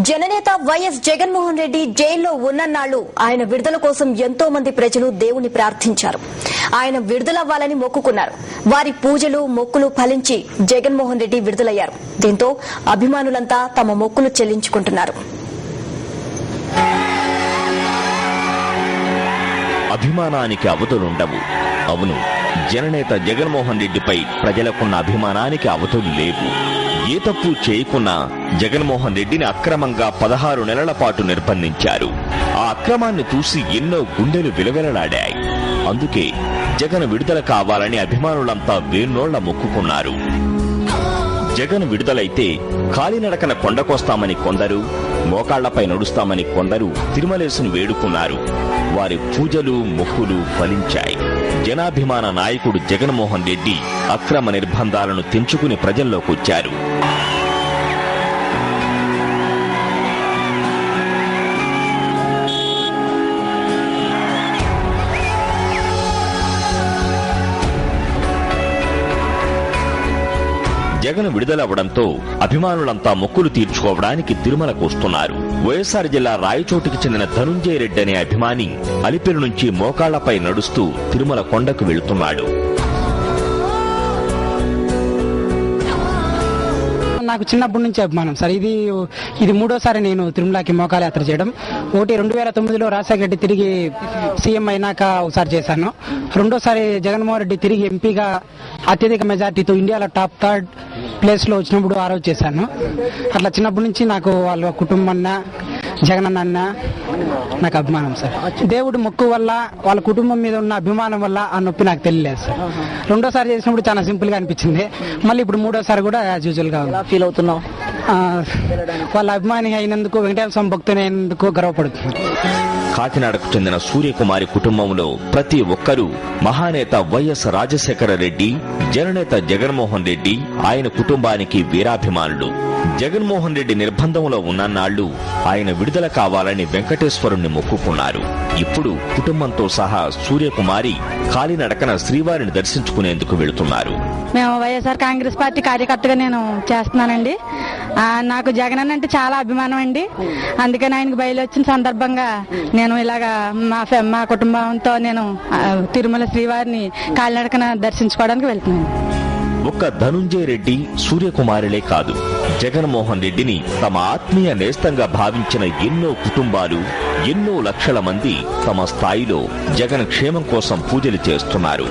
జననేత వైఎస్ జగన్మోహన్ రెడ్డి జైల్లో ఉన్నన్నాళ్లు ఆయన విడుదల కోసం ఎంతో మంది ప్రజలు దేవుని ప్రార్థించారు. ఆయన విడుదలవ్వాలని మొక్కుకున్నారు. వారి పూజలు మొక్కులు ఫలించి జగన్మోహన్ రెడ్డి విడుదలయ్యారు. దీంతో అభిమానులంతా తమ మొక్కులు చెల్లించుకుంటున్నారు. అభిమానానికి అవధులుండవు. అవును, జననేత జగన్మోహన్ రెడ్డిపై ప్రజలకున్న అభిమానానికి అవధులు లేవు. ఏ తప్పు చేయకున్నా జగన్మోహన్ రెడ్డిని అక్రమంగా 16 నెలల పాటు నిర్బంధించారు. ఆ అక్రమాన్ని చూసి ఎన్నో గుండెలు విలవిలలాడాయి. అందుకే జగన్ విడుదల కావాలని అభిమానులంతా వేన్నోళ్ల మొక్కుకున్నారు. జగన్ విడుదలైతే కాలినడకన కొండకొస్తామని కొందరు, మోకాళ్లపై నడుస్తామని కొందరు తిరుమలేసును వేడుకున్నారు. వారి పూజలు మొక్కులు ఫలించాయి. జనాభిమాన నాయకుడు జగన్మోహన్ రెడ్డి అక్రమ నిర్బంధాలను తెంచుకుని ప్రజల్లోకొచ్చారు. జగన్ విడుదలవ్వడంతో అభిమానులంతా మొక్కులు తీర్చుకోవడానికి తిరుమలకు వస్తున్నారు. వైఎస్ఆర్ జిల్లా రాయచోటికి చెందిన ధనుంజయ రెడ్డి అనే అభిమాని అలిపిరి నుంచి మోకాళ్లపై నడుస్తూ తిరుమల కొండకు వెళుతున్నాడు. నాకు చిన్నప్పటి నుంచి అభిమానం సార్. ఇది మూడోసారి నేను తిరుమలకి మోకాల యాత్ర చేయడం. 2009లో రాజశేఖర రెడ్డి తిరిగి సీఎం అయినాక ఒకసారి చేశాను. రెండోసారి జగన్మోహన్ రెడ్డి తిరిగి ఎంపీగా అత్యధిక మెజార్టీతో ఇండియాలో టాప్ 3rd ప్లేస్ లో వచ్చినప్పుడు ఆ రోజు చేశాను. అట్లా చిన్నప్పటి నుంచి నాకు వాళ్ళ కుటుంబన్న జగన్ అన్న నాకు అభిమానం సార్. దేవుడి మొక్కు వల్ల వాళ్ళ కుటుంబం మీద ఉన్న అభిమానం వల్ల ఆ నొప్పి నాకు తెలియలేదు సార్. రెండోసారి చేసినప్పుడు చాలా సింపుల్ గా అనిపించింది. మళ్ళీ ఇప్పుడు మూడోసారి కూడా యాజ్ యూజువల్ గా ఫీల్ అవుతున్నాం. వాళ్ళ అభిమాని అయినందుకు, వెంకటేశ్వర స్వామి భక్తుని అయినందుకు గర్వపడుతున్నాను. కాకినాడకు చెందిన సూర్యకుమారి కుటుంబంలో ప్రతి ఒక్కరూ మహానేత వైఎస్ రాజశేఖర రెడ్డి, జననేత జగన్మోహన్ రెడ్డి, ఆయన కుటుంబానికి వీరాభిమానులు. జగన్మోహన్ రెడ్డి నిర్బంధంలో ఉన్నన్నాళ్లు ఆయన విడుదల కావాలని వెంకటేశ్వరుణ్ణి మొక్కుకున్నారు. ఇప్పుడు కుటుంబంతో సహా సూర్యకుమారి కాలినడకన శ్రీవారిని దర్శించుకునేందుకు వెళుతున్నారు. మేము వైఎస్ఆర్ కాంగ్రెస్ పార్టీ కార్యకర్తగా నేను చేస్తున్నానండి. నాకు జగన్ అంటే చాలా అభిమానం అండి. అందుకని ఆయనకు బయలు వచ్చిన సందర్భంగా నేను ఇలాగా మా కుటుంబంతో నేను తిరుమల శ్రీవారిని కాలినడకన దర్శించుకోవడానికి వెళ్తున్నాను. ఒక్క ధనుంజయ రెడ్డి, సూర్యకుమారులే కాదు, జగన్మోహన్ రెడ్డిని తమ ఆత్మీయ నేస్తంగా భావించిన ఎన్నో కుటుంబాలు, ఎన్నో లక్షల మంది తమ స్థాయిలో జగన్ క్షేమం కోసం పూజలు చేస్తున్నారు.